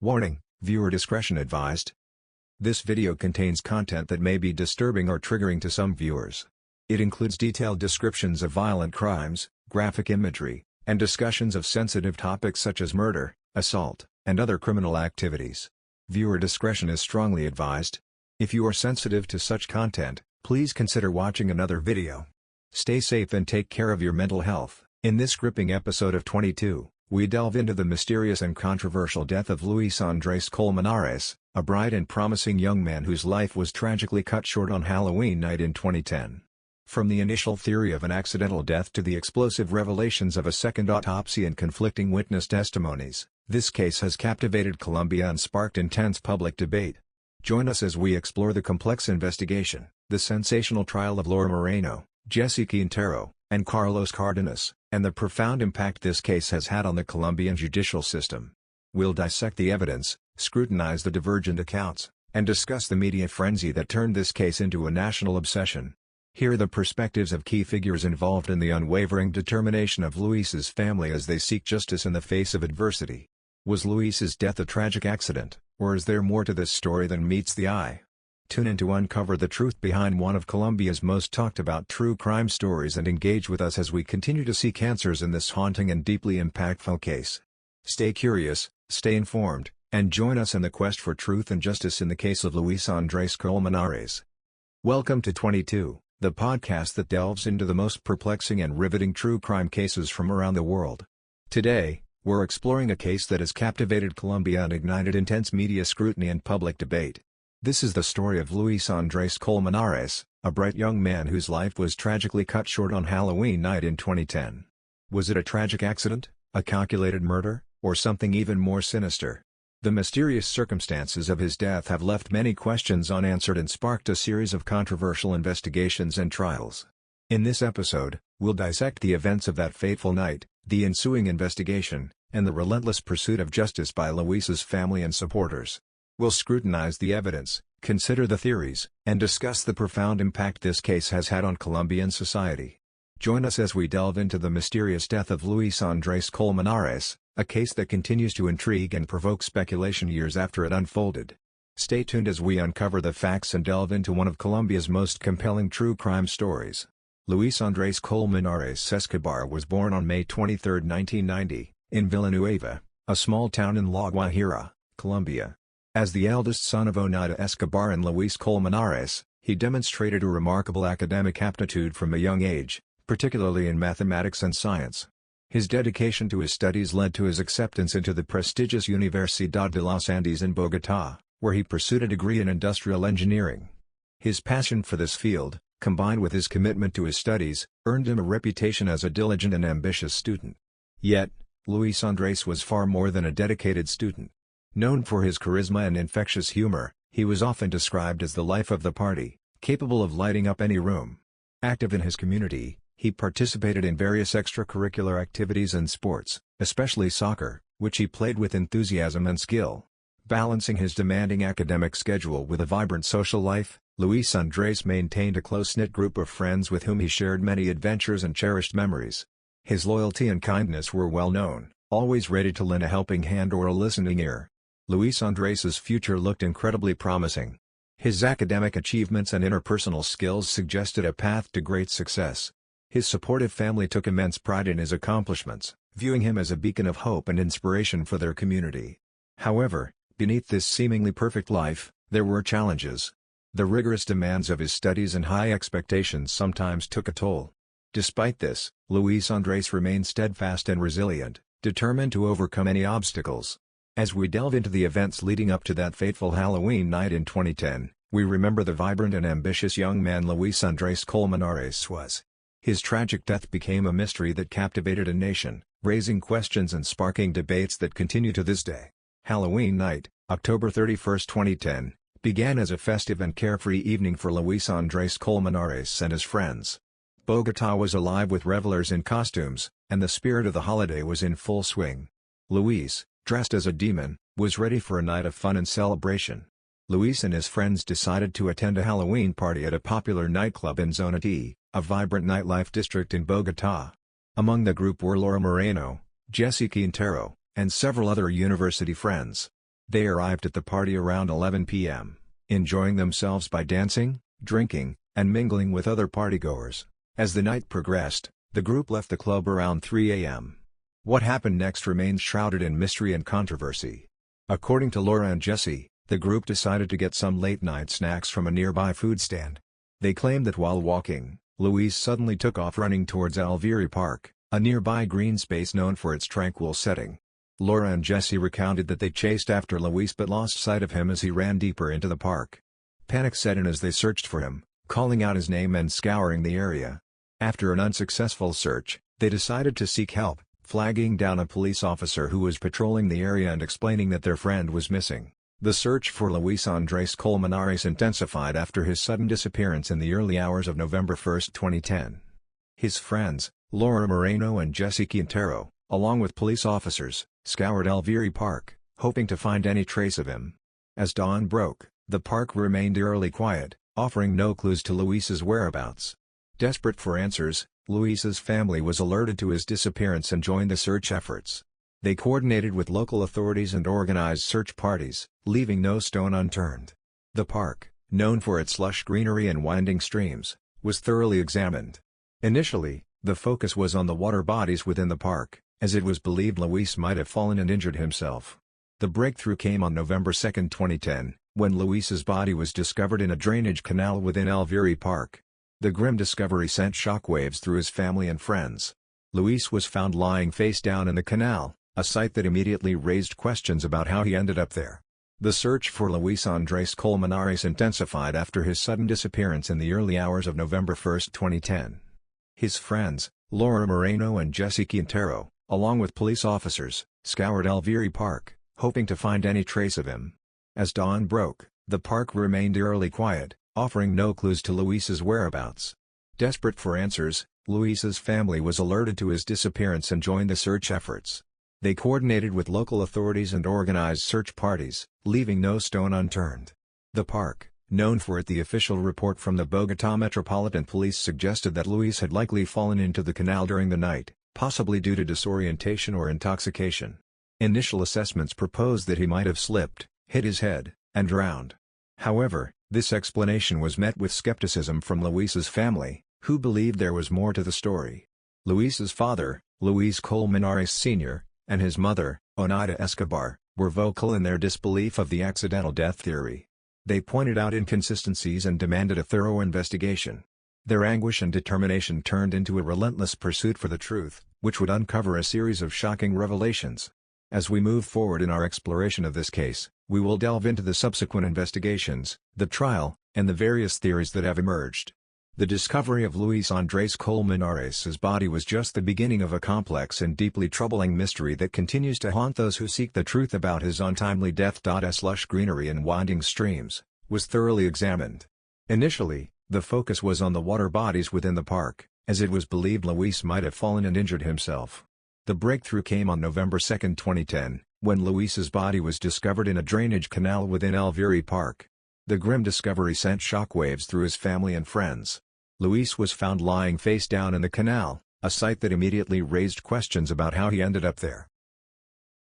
Warning, viewer discretion advised. This video contains content that may be disturbing or triggering to some viewers. It includes detailed descriptions of violent crimes, graphic imagery, and discussions of sensitive topics such as murder, assault, and other criminal activities. Viewer discretion is strongly advised. If you are sensitive to such content, please consider watching another video. Stay safe and take care of your mental health. In this gripping episode of 22, we delve into the mysterious and controversial death of Luis Andrés Colmenares, a bright and promising young man whose life was tragically cut short on Halloween night in 2010. From the initial theory of an accidental death to the explosive revelations of a second autopsy and conflicting witness testimonies, this case has captivated Colombia and sparked intense public debate. Join us as we explore the complex investigation, the sensational trial of Laura Moreno, Jesse Quintero, and Carlos Cardenas, and the profound impact this case has had on the Colombian judicial system. We'll dissect the evidence, scrutinize the divergent accounts, and discuss the media frenzy that turned this case into a national obsession. Hear the perspectives of key figures involved in the unwavering determination of Luis's family as they seek justice in the face of adversity. Was Luis's death a tragic accident, or is there more to this story than meets the eye? Tune in to uncover the truth behind one of Colombia's most talked about true crime stories and engage with us as we continue to seek answers in this haunting and deeply impactful case. Stay curious, stay informed, and join us in the quest for truth and justice in the case of Luis Andrés Colmenares. Welcome to 22, the podcast that delves into the most perplexing and riveting true crime cases from around the world. Today, we're exploring a case that has captivated Colombia and ignited intense media scrutiny and public debate. This is the story of Luis Andrés Colmenares, a bright young man whose life was tragically cut short on Halloween night in 2010. Was it a tragic accident, a calculated murder, or something even more sinister? The mysterious circumstances of his death have left many questions unanswered and sparked a series of controversial investigations and trials. In this episode, we'll dissect the events of that fateful night, the ensuing investigation, and the relentless pursuit of justice by Luis's family and supporters. We'll scrutinize the evidence, consider the theories, and discuss the profound impact this case has had on Colombian society. Join us as we delve into the mysterious death of Luis Andrés Colmenares, a case that continues to intrigue and provoke speculation years after it unfolded. Stay tuned as we uncover the facts and delve into one of Colombia's most compelling true crime stories. Luis Andrés Colmenares Escobar was born on May 23, 1990, in Villanueva, a small town in La Guajira, Colombia. As the eldest son of Oneida Escobar and Luis Colmenares, he demonstrated a remarkable academic aptitude from a young age, particularly in mathematics and science. His dedication to his studies led to his acceptance into the prestigious Universidad de los Andes in Bogotá, where he pursued a degree in industrial engineering. His passion for this field, combined with his commitment to his studies, earned him a reputation as a diligent and ambitious student. Yet, Luis Andrés was far more than a dedicated student. Known for his charisma and infectious humor, he was often described as the life of the party, capable of lighting up any room. Active in his community, he participated in various extracurricular activities and sports, especially soccer, which he played with enthusiasm and skill. Balancing his demanding academic schedule with a vibrant social life, Luis Andrés maintained a close-knit group of friends with whom he shared many adventures and cherished memories. His loyalty and kindness were well known, always ready to lend a helping hand or a listening ear. Luis Andrés's future looked incredibly promising. His academic achievements and interpersonal skills suggested a path to great success. His supportive family took immense pride in his accomplishments, viewing him as a beacon of hope and inspiration for their community. However, beneath this seemingly perfect life, there were challenges. The rigorous demands of his studies and high expectations sometimes took a toll. Despite this, Luis Andrés remained steadfast and resilient, determined to overcome any obstacles. As we delve into the events leading up to that fateful Halloween night in 2010, we remember the vibrant and ambitious young man Luis Andrés Colmenares was. His tragic death became a mystery that captivated a nation, raising questions and sparking debates that continue to this day. Halloween night, October 31, 2010, began as a festive and carefree evening for Luis Andrés Colmenares and his friends. Bogotá was alive with revelers in costumes, and the spirit of the holiday was in full swing. Luis, dressed as a demon, was ready for a night of fun and celebration. Luis and his friends decided to attend a Halloween party at a popular nightclub in Zona T, a vibrant nightlife district in Bogotá. Among the group were Laura Moreno, Jesse Quintero, and several other university friends. They arrived at the party around 11 p.m., enjoying themselves by dancing, drinking, and mingling with other partygoers. As the night progressed, the group left the club around 3 a.m. What happened next remains shrouded in mystery and controversy. According to Laura and Jesse, the group decided to get some late-night snacks from a nearby food stand. They claimed that while walking, Luis suddenly took off running towards Alvieri Park, a nearby green space known for its tranquil setting. Laura and Jesse recounted that they chased after Luis but lost sight of him as he ran deeper into the park. Panic set in as they searched for him, calling out his name and scouring the area. After an unsuccessful search, they decided to seek help, flagging down a police officer who was patrolling the area and explaining that their friend was missing. The search for Luis Andrés Colmenares intensified after his sudden disappearance in the early hours of November 1, 2010. His friends, Laura Moreno and Jesse Quintero, along with police officers, scoured Alvieri Park, hoping to find any trace of him. As dawn broke, the park remained eerily quiet, offering no clues to Luis's whereabouts. Desperate for answers, Luis's family was alerted to his disappearance and joined the search efforts. They coordinated with local authorities and organized search parties, leaving no stone unturned. The park, known for its lush greenery and winding streams, was thoroughly examined. Initially, the focus was on the water bodies within the park, as it was believed Luis might have fallen and injured himself. The breakthrough came on November 2, 2010, when Luis's body was discovered in a drainage canal within Alvieri Park. The grim discovery sent shockwaves through his family and friends. Luis was found lying face down in the canal, a sight that immediately raised questions about how he ended up there. The search for Luis Andrés Colmenares intensified after his sudden disappearance in the early hours of November 1, 2010. His friends, Laura Moreno and Jesse Quintero, along with police officers, scoured Alvieri Park, hoping to find any trace of him. As dawn broke, the park remained eerily quiet, offering no clues to Luis's whereabouts. Desperate for answers, Luis's family was alerted to his disappearance and joined the search efforts. They coordinated with local authorities and organized search parties, leaving no stone unturned. The park, known for the official report from the Bogotá Metropolitan Police, suggested that Luis had likely fallen into the canal during the night, possibly due to disorientation or intoxication. Initial assessments proposed that he might have slipped, hit his head, and drowned. However, this explanation was met with skepticism from Luis's family, who believed there was more to the story. Luis's father, Luis Colmenares Sr., and his mother, Oneida Escobar, were vocal in their disbelief of the accidental death theory. They pointed out inconsistencies and demanded a thorough investigation. Their anguish and determination turned into a relentless pursuit for the truth, which would uncover a series of shocking revelations. As we move forward in our exploration of this case, we will delve into the subsequent investigations, the trial, and the various theories that have emerged. The discovery of Luis Andrés Colmenares' body was just the beginning of a complex and deeply troubling mystery that continues to haunt those who seek the truth about his untimely death. As lush greenery and winding streams was thoroughly examined. Initially, the focus was on the water bodies within the park, as it was believed Luis might have fallen and injured himself. The breakthrough came on November 2, 2010, when Luis's body was discovered in a drainage canal within Alvieri Park. The grim discovery sent shockwaves through his family and friends. Luis was found lying face down in the canal, a sight that immediately raised questions about how he ended up there.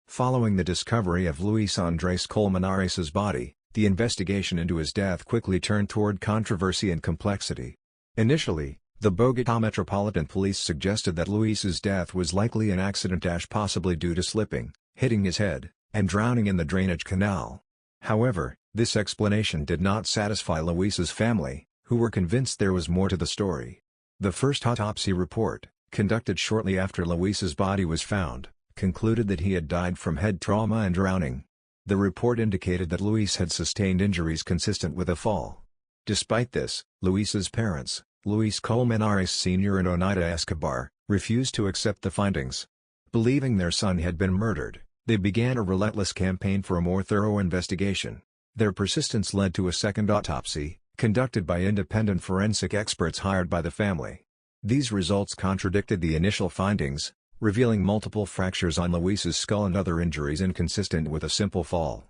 Following the discovery of Luis Andrés Colmenares' body, the investigation into his death quickly turned toward controversy and complexity. Initially, the Bogotá Metropolitan Police suggested that Luis's death was likely an accident, possibly due to slipping, hitting his head, and drowning in the drainage canal. However, this explanation did not satisfy Luis's family, who were convinced there was more to the story. The first autopsy report, conducted shortly after Luis's body was found, concluded that he had died from head trauma and drowning. The report indicated that Luis had sustained injuries consistent with a fall. Despite this, Luis's parents, Luis Colmenares Sr. and Oneida Escobar, refused to accept the findings. Believing their son had been murdered, they began a relentless campaign for a more thorough investigation. Their persistence led to a second autopsy, conducted by independent forensic experts hired by the family. These results contradicted the initial findings, revealing multiple fractures on Luis's skull and other injuries inconsistent with a simple fall.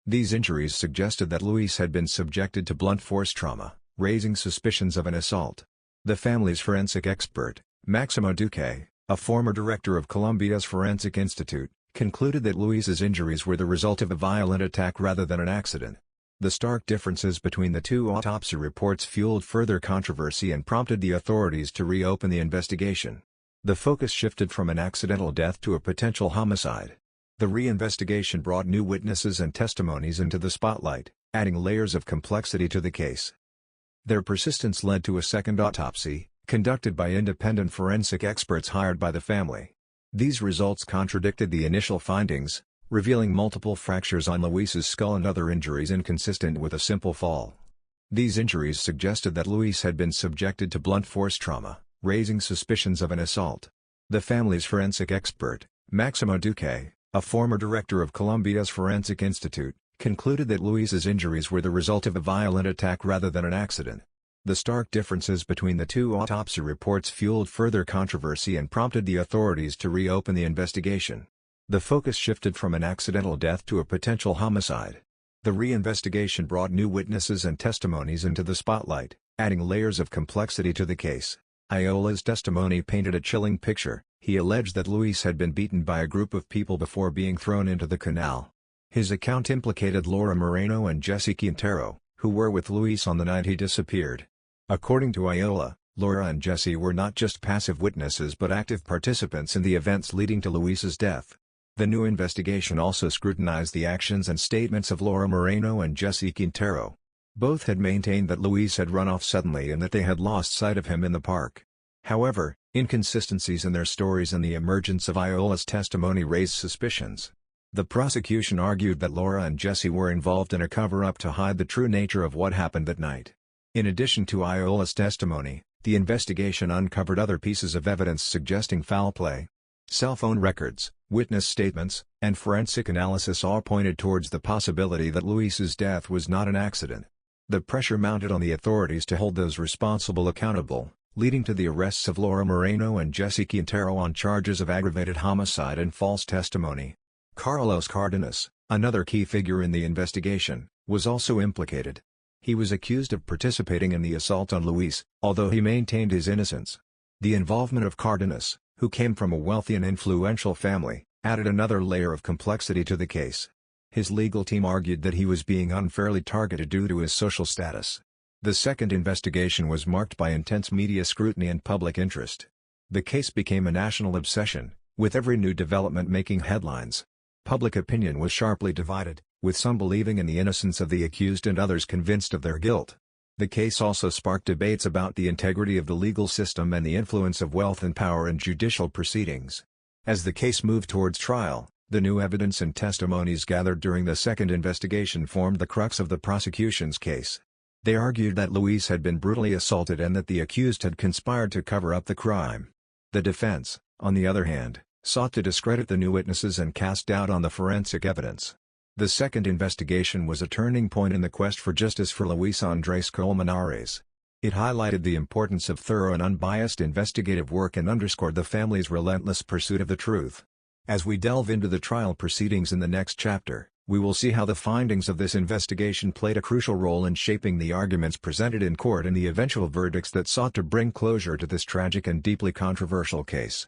These injuries suggested that Luis had been subjected to blunt force trauma, raising suspicions of an assault. The family's forensic expert, Maximo Duque, a former director of Colombia's Forensic Institute, concluded that Luis's injuries were the result of a violent attack rather than an accident. The stark differences between the two autopsy reports fueled further controversy and prompted the authorities to reopen the investigation. The focus shifted from an accidental death to a potential homicide. The reinvestigation brought new witnesses and testimonies into the spotlight, adding layers of complexity to the case. Their persistence led to a second autopsy, conducted by independent forensic experts hired by the family. These results contradicted the initial findings, revealing multiple fractures on Luis's skull and other injuries inconsistent with a simple fall. These injuries suggested that Luis had been subjected to blunt force trauma, raising suspicions of an assault. The family's forensic expert, Maximo Duque, a former director of Colombia's Forensic Institute, concluded that Luis's injuries were the result of a violent attack rather than an accident. The stark differences between the two autopsy reports fueled further controversy and prompted the authorities to reopen the investigation. The focus shifted from an accidental death to a potential homicide. The reinvestigation brought new witnesses and testimonies into the spotlight, adding layers of complexity to the case. Ayola's testimony painted a chilling picture. He alleged that Luis had been beaten by a group of people before being thrown into the canal. His account implicated Laura Moreno and Jesse Quintero, who were with Luis on the night he disappeared. According to Ayola, Laura and Jesse were not just passive witnesses but active participants in the events leading to Luis's death. The new investigation also scrutinized the actions and statements of Laura Moreno and Jesse Quintero. Both had maintained that Luis had run off suddenly and that they had lost sight of him in the park. However, inconsistencies in their stories and the emergence of Ayola's testimony raised suspicions. The prosecution argued that Laura and Jesse were involved in a cover-up to hide the true nature of what happened that night. In addition to Ayola's testimony, the investigation uncovered other pieces of evidence suggesting foul play. Cell phone records, witness statements, and forensic analysis all pointed towards the possibility that Luis's death was not an accident. The pressure mounted on the authorities to hold those responsible accountable, leading to the arrests of Laura Moreno and Jesse Quintero on charges of aggravated homicide and false testimony. Carlos Cardenas, another key figure in the investigation, was also implicated. He was accused of participating in the assault on Luis, although he maintained his innocence. The involvement of Cardenas, who came from a wealthy and influential family, added another layer of complexity to the case. His legal team argued that he was being unfairly targeted due to his social status. The second investigation was marked by intense media scrutiny and public interest. The case became a national obsession, with every new development making headlines. Public opinion was sharply divided, with some believing in the innocence of the accused and others convinced of their guilt. The case also sparked debates about the integrity of the legal system and the influence of wealth and power in judicial proceedings. As the case moved towards trial, the new evidence and testimonies gathered during the second investigation formed the crux of the prosecution's case. They argued that Luis had been brutally assaulted and that the accused had conspired to cover up the crime. The defense, on the other hand, sought to discredit the new witnesses and cast doubt on the forensic evidence. The second investigation was a turning point in the quest for justice for Luis Andrés Colmenares. It highlighted the importance of thorough and unbiased investigative work and underscored the family's relentless pursuit of the truth. As we delve into the trial proceedings in the next chapter, we will see how the findings of this investigation played a crucial role in shaping the arguments presented in court and the eventual verdicts that sought to bring closure to this tragic and deeply controversial case.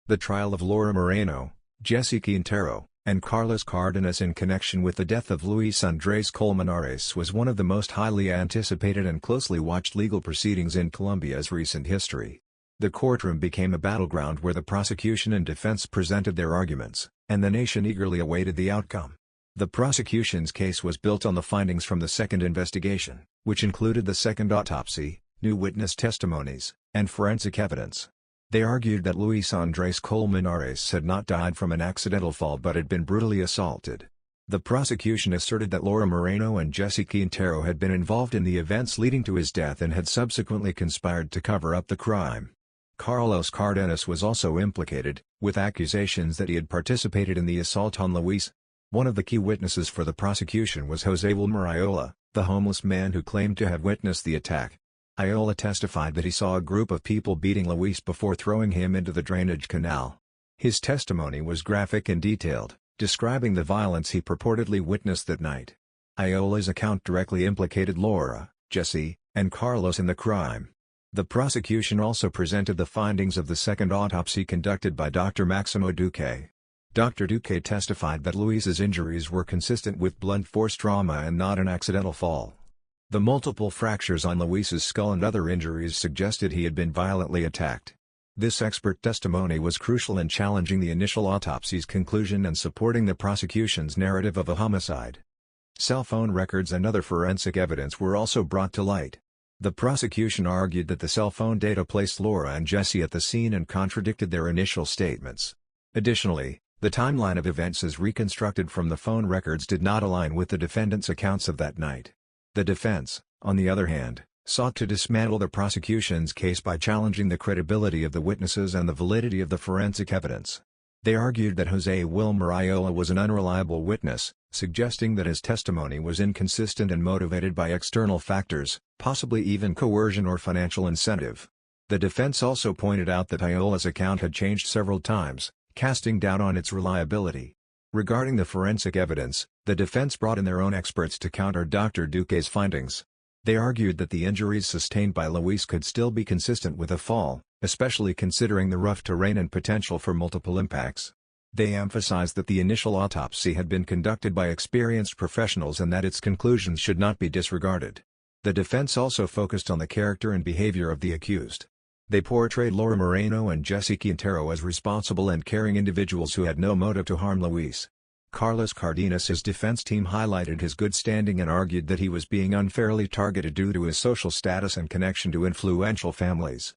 The trial of Laura Moreno, Jesse Quintero, and Carlos Cardenas in connection with the death of Luis Andrés Colmenares was one of the most highly anticipated and closely watched legal proceedings in Colombia's recent history. The courtroom became a battleground where the prosecution and defense presented their arguments, and the nation eagerly awaited the outcome. The prosecution's case was built on the findings from the second investigation, which included the second autopsy, new witness testimonies, and forensic evidence. They argued that Luis Andrés Colmenares had not died from an accidental fall but had been brutally assaulted. The prosecution asserted that Laura Moreno and Jesse Quintero had been involved in the events leading to his death and had subsequently conspired to cover up the crime. Carlos Cardenas was also implicated, with accusations that he had participated in the assault on Luis. One of the key witnesses for the prosecution was José Wilmer Ayola, the homeless man who claimed to have witnessed the attack. Ayola testified that he saw a group of people beating Luis before throwing him into the drainage canal. His testimony was graphic and detailed, describing the violence he purportedly witnessed that night. Ayola's account directly implicated Laura, Jesse, and Carlos in the crime. The prosecution also presented the findings of the second autopsy conducted by Dr. Maximo Duque. Dr. Duque testified that Luis's injuries were consistent with blunt force trauma and not an accidental fall. The multiple fractures on Luis's skull and other injuries suggested he had been violently attacked. This expert testimony was crucial in challenging the initial autopsy's conclusion and supporting the prosecution's narrative of a homicide. Cell phone records and other forensic evidence were also brought to light. The prosecution argued that the cell phone data placed Laura and Jesse at the scene and contradicted their initial statements. Additionally, the timeline of events as reconstructed from the phone records did not align with the defendant's accounts of that night. The defense, on the other hand, sought to dismantle the prosecution's case by challenging the credibility of the witnesses and the validity of the forensic evidence. They argued that Jose Wilmer Ayala was an unreliable witness, suggesting that his testimony was inconsistent and motivated by external factors, possibly even coercion or financial incentive. The defense also pointed out that Ayala's account had changed several times, casting doubt on its reliability. Regarding the forensic evidence, the defense brought in their own experts to counter Dr. Duque's findings. They argued that the injuries sustained by Luis could still be consistent with a fall, especially considering the rough terrain and potential for multiple impacts. They emphasized that the initial autopsy had been conducted by experienced professionals and that its conclusions should not be disregarded. The defense also focused on the character and behavior of the accused. They portrayed Laura Moreno and Jesse Quintero as responsible and caring individuals who had no motive to harm Luis. Carlos Cardenas's defense team highlighted his good standing and argued that he was being unfairly targeted due to his social status and connection to influential families.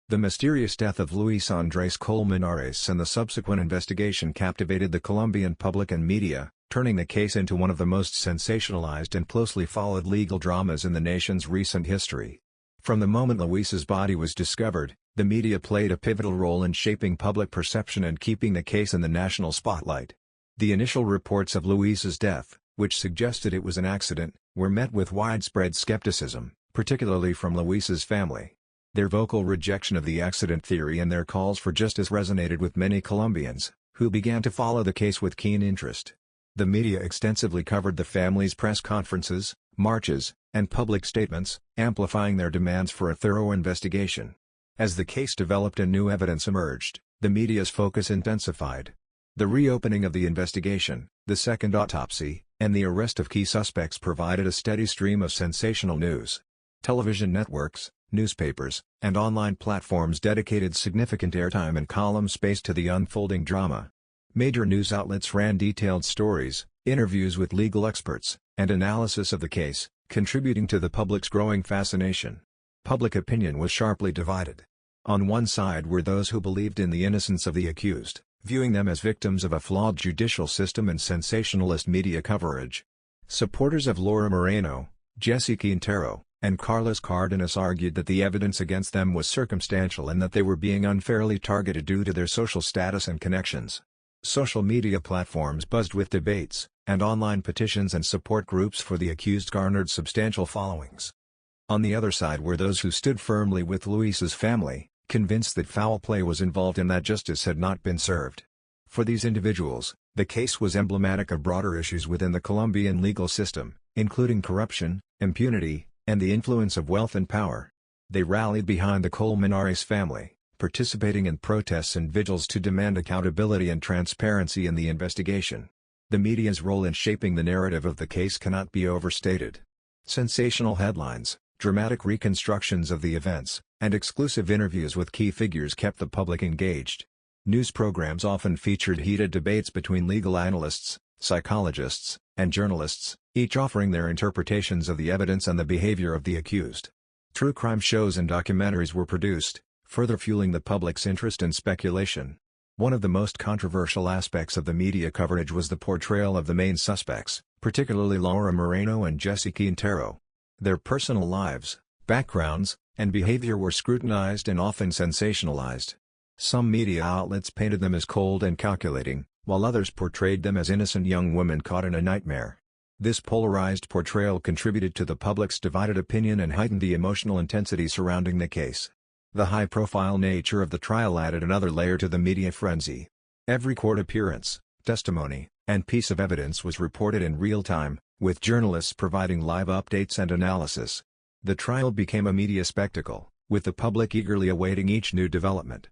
The mysterious death of Luis Andrés Colmenares and the subsequent investigation captivated the Colombian public and media, turning the case into one of the most sensationalized and closely followed legal dramas in the nation's recent history. From the moment Luis's body was discovered, the media played a pivotal role in shaping public perception and keeping the case in the national spotlight. The initial reports of Luis's death, which suggested it was an accident, were met with widespread skepticism, particularly from Luis's family. Their vocal rejection of the accident theory and their calls for justice resonated with many Colombians, who began to follow the case with keen interest. The media extensively covered the family's press conferences, marches, and public statements, amplifying their demands for a thorough investigation. As the case developed and new evidence emerged, the media's focus intensified. The reopening of the investigation, the second autopsy, and the arrest of key suspects provided a steady stream of sensational news. Television networks, newspapers, and online platforms dedicated significant airtime and column space to the unfolding drama. Major news outlets ran detailed stories, interviews with legal experts, and analysis of the case, contributing to the public's growing fascination. Public opinion was sharply divided. On one side were those who believed in the innocence of the accused, viewing them as victims of a flawed judicial system and sensationalist media coverage. Supporters of Laura Moreno, Jesse Quintero, and Carlos Cardenas argued that the evidence against them was circumstantial and that they were being unfairly targeted due to their social status and connections. Social media platforms buzzed with debates, and online petitions and support groups for the accused garnered substantial followings. On the other side were those who stood firmly with Luis's family, convinced that foul play was involved and that justice had not been served. For these individuals, the case was emblematic of broader issues within the Colombian legal system, including corruption, impunity, and the influence of wealth and power. They rallied behind the Colmenares family, participating in protests and vigils to demand accountability and transparency in the investigation. The media's role in shaping the narrative of the case cannot be overstated. Sensational headlines, dramatic reconstructions of the events, and exclusive interviews with key figures kept the public engaged. News programs often featured heated debates between legal analysts, psychologists, and journalists, each offering their interpretations of the evidence and the behavior of the accused. True crime shows and documentaries were produced, further fueling the public's interest and speculation. One of the most controversial aspects of the media coverage was the portrayal of the main suspects, particularly Laura Moreno and Jesse Quintero. Their personal lives, backgrounds, and behavior were scrutinized and often sensationalized. Some media outlets painted them as cold and calculating, while others portrayed them as innocent young women caught in a nightmare. This polarized portrayal contributed to the public's divided opinion and heightened the emotional intensity surrounding the case. The high-profile nature of the trial added another layer to the media frenzy. Every court appearance, testimony, and piece of evidence was reported in real time, with journalists providing live updates and analysis. The trial became a media spectacle, with the public eagerly awaiting each new development.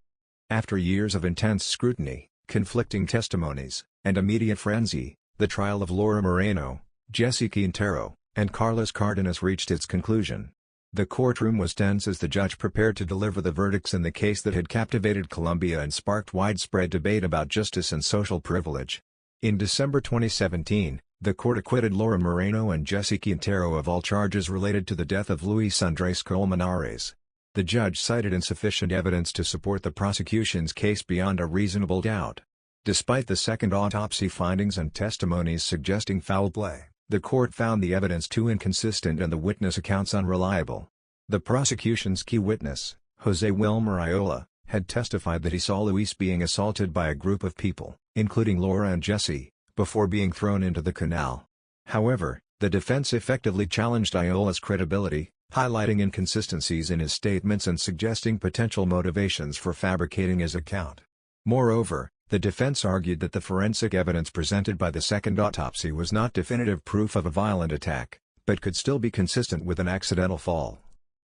After years of intense scrutiny, conflicting testimonies, and a media frenzy, the trial of Laura Moreno, Jesse Quintero, and Carlos Cardenas reached its conclusion. The courtroom was tense as the judge prepared to deliver the verdicts in the case that had captivated Colombia and sparked widespread debate about justice and social privilege. In December 2017, the court acquitted Laura Moreno and Jesse Quintero of all charges related to the death of Luis Andrés Colmenares. The judge cited insufficient evidence to support the prosecution's case beyond a reasonable doubt. Despite the second autopsy findings and testimonies suggesting foul play, the court found the evidence too inconsistent and the witness accounts unreliable. The prosecution's key witness, Jose Wilmer Ayola, had testified that he saw Luis being assaulted by a group of people, including Laura and Jesse, before being thrown into the canal. However, the defense effectively challenged Ayola's credibility, highlighting inconsistencies in his statements and suggesting potential motivations for fabricating his account. Moreover, the defense argued that the forensic evidence presented by the second autopsy was not definitive proof of a violent attack, but could still be consistent with an accidental fall.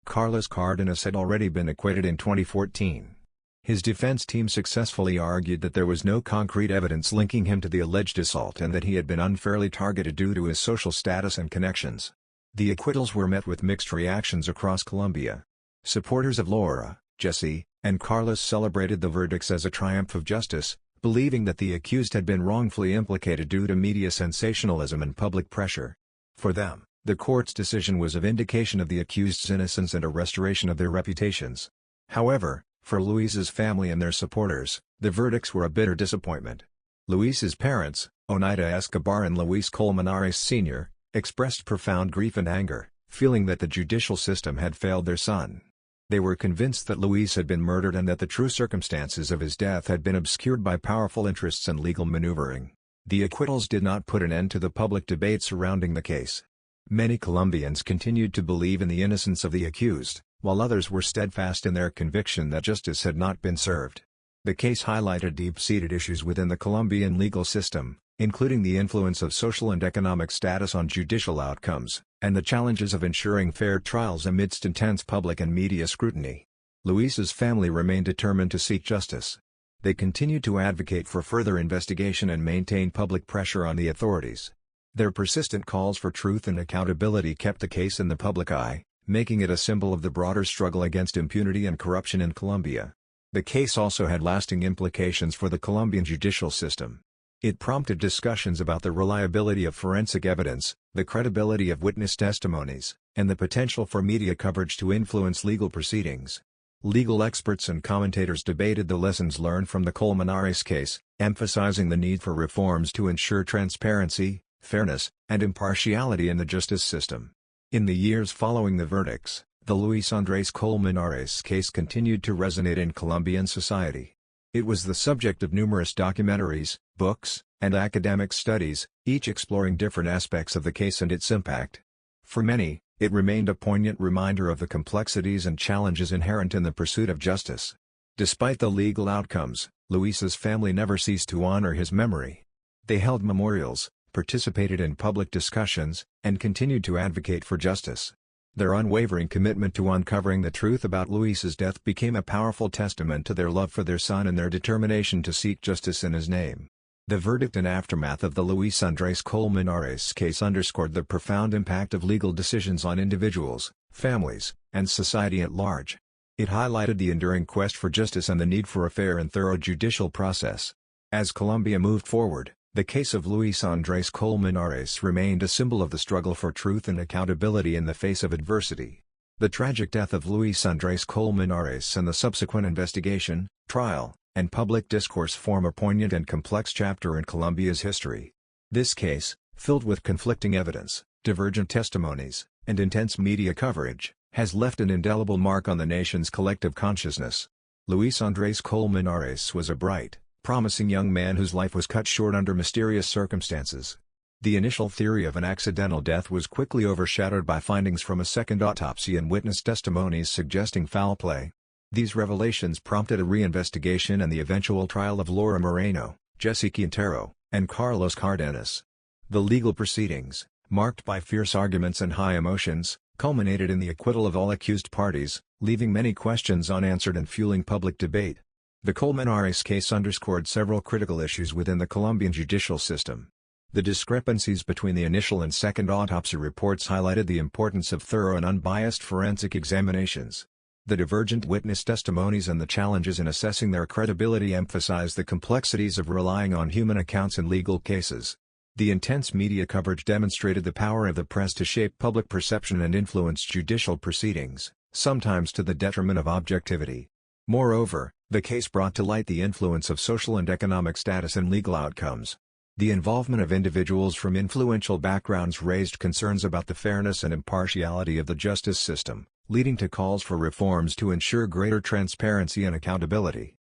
Carlos Cardenas had already been acquitted in 2014. His defense team successfully argued that there was no concrete evidence linking him to the alleged assault and that he had been unfairly targeted due to his social status and connections. The acquittals were met with mixed reactions across Colombia. Supporters of Laura, Jesse, and Carlos celebrated the verdicts as a triumph of justice, believing that the accused had been wrongfully implicated due to media sensationalism and public pressure. For them, the court's decision was a vindication of the accused's innocence and a restoration of their reputations. However, for Luis's family and their supporters, the verdicts were a bitter disappointment. Luis's parents, Oneida Escobar and Luis Colmenares Sr., expressed profound grief and anger, feeling that the judicial system had failed their son. They were convinced that Luis had been murdered and that the true circumstances of his death had been obscured by powerful interests and legal maneuvering. The acquittals did not put an end to the public debate surrounding the case. Many Colombians continued to believe in the innocence of the accused, while others were steadfast in their conviction that justice had not been served. The case highlighted deep-seated issues within the Colombian legal system, including the influence of social and economic status on judicial outcomes, and the challenges of ensuring fair trials amidst intense public and media scrutiny. Luis's family remained determined to seek justice. They continued to advocate for further investigation and maintain public pressure on the authorities. Their persistent calls for truth and accountability kept the case in the public eye, making it a symbol of the broader struggle against impunity and corruption in Colombia. The case also had lasting implications for the Colombian judicial system. It prompted discussions about the reliability of forensic evidence, the credibility of witness testimonies, and the potential for media coverage to influence legal proceedings. Legal experts and commentators debated the lessons learned from the Colmenares case, emphasizing the need for reforms to ensure transparency, fairness, and impartiality in the justice system. In the years following the verdicts, the Luis Andrés Colmenares case continued to resonate in Colombian society. It was the subject of numerous documentaries, books, and academic studies, each exploring different aspects of the case and its impact. For many, it remained a poignant reminder of the complexities and challenges inherent in the pursuit of justice. Despite the legal outcomes, Luis's family never ceased to honor his memory. They held memorials, participated in public discussions, and continued to advocate for justice. Their unwavering commitment to uncovering the truth about Luis's death became a powerful testament to their love for their son and their determination to seek justice in his name. The verdict and aftermath of the Luis Andrés Colmenares case underscored the profound impact of legal decisions on individuals, families, and society at large. It highlighted the enduring quest for justice and the need for a fair and thorough judicial process. As Colombia moved forward, the case of Luis Andrés Colmenares remained a symbol of the struggle for truth and accountability in the face of adversity. The tragic death of Luis Andrés Colmenares and the subsequent investigation, trial, and public discourse form a poignant and complex chapter in Colombia's history. This case, filled with conflicting evidence, divergent testimonies, and intense media coverage, has left an indelible mark on the nation's collective consciousness. Luis Andrés Colmenares was a bright, promising young man whose life was cut short under mysterious circumstances. The initial theory of an accidental death was quickly overshadowed by findings from a second autopsy and witness testimonies suggesting foul play. These revelations prompted a reinvestigation and the eventual trial of Laura Moreno, Jesse Quintero, and Carlos Cardenas. The legal proceedings, marked by fierce arguments and high emotions, culminated in the acquittal of all accused parties, leaving many questions unanswered and fueling public debate. The Colmenares case underscored several critical issues within the Colombian judicial system. The discrepancies between the initial and second autopsy reports highlighted the importance of thorough and unbiased forensic examinations. The divergent witness testimonies and the challenges in assessing their credibility emphasized the complexities of relying on human accounts in legal cases. The intense media coverage demonstrated the power of the press to shape public perception and influence judicial proceedings, sometimes to the detriment of objectivity. Moreover, the case brought to light the influence of social and economic status in legal outcomes. The involvement of individuals from influential backgrounds raised concerns about the fairness and impartiality of the justice system, leading to calls for reforms to ensure greater transparency and accountability.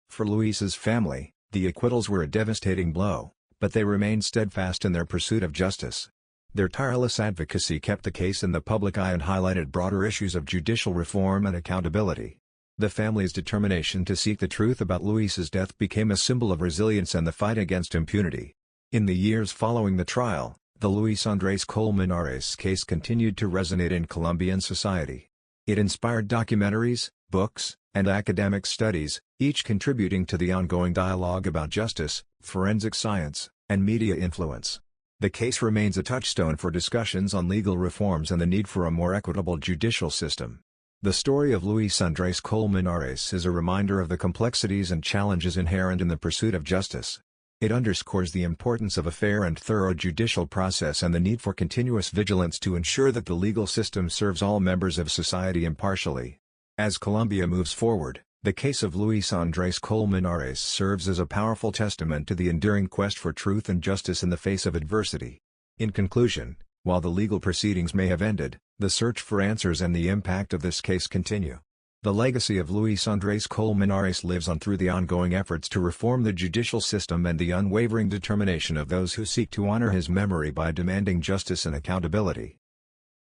For Luis's family, the acquittals were a devastating blow, but they remained steadfast in their pursuit of justice. Their tireless advocacy kept the case in the public eye and highlighted broader issues of judicial reform and accountability. The family's determination to seek the truth about Luis's death became a symbol of resilience and the fight against impunity. In the years following the trial, the Luis Andrés Colmenares case continued to resonate in Colombian society. It inspired documentaries, books, and academic studies, each contributing to the ongoing dialogue about justice, forensic science, and media influence. The case remains a touchstone for discussions on legal reforms and the need for a more equitable judicial system. The story of Luis Andrés Colmenares is a reminder of the complexities and challenges inherent in the pursuit of justice. It underscores the importance of a fair and thorough judicial process and the need for continuous vigilance to ensure that the legal system serves all members of society impartially. As Colombia moves forward, the case of Luis Andrés Colmenares serves as a powerful testament to the enduring quest for truth and justice in the face of adversity. In conclusion, while the legal proceedings may have ended, the search for answers and the impact of this case continue. The legacy of Luis Andrés Colmenares lives on through the ongoing efforts to reform the judicial system and the unwavering determination of those who seek to honor his memory by demanding justice and accountability.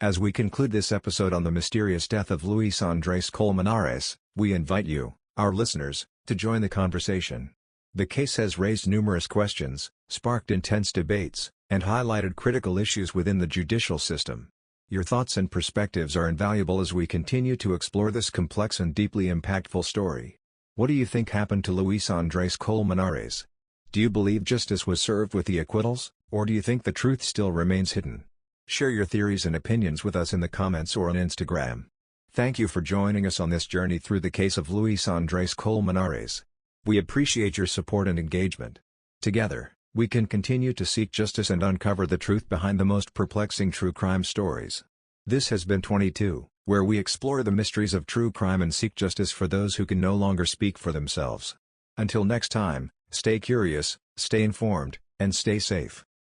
As we conclude this episode on the mysterious death of Luis Andrés Colmenares, we invite you, our listeners, to join the conversation. The case has raised numerous questions, sparked intense debates, and highlighted critical issues within the judicial system. Your thoughts and perspectives are invaluable as we continue to explore this complex and deeply impactful story. What do you think happened to Luis Andrés Colmenares? Do you believe justice was served with the acquittals, or do you think the truth still remains hidden? Share your theories and opinions with us in the comments or on Instagram. Thank you for joining us on this journey through the case of Luis Andrés Colmenares. We appreciate your support and engagement. Together, we can continue to seek justice and uncover the truth behind the most perplexing true crime stories. This has been 22, where we explore the mysteries of true crime and seek justice for those who can no longer speak for themselves. Until next time, stay curious, stay informed, and stay safe.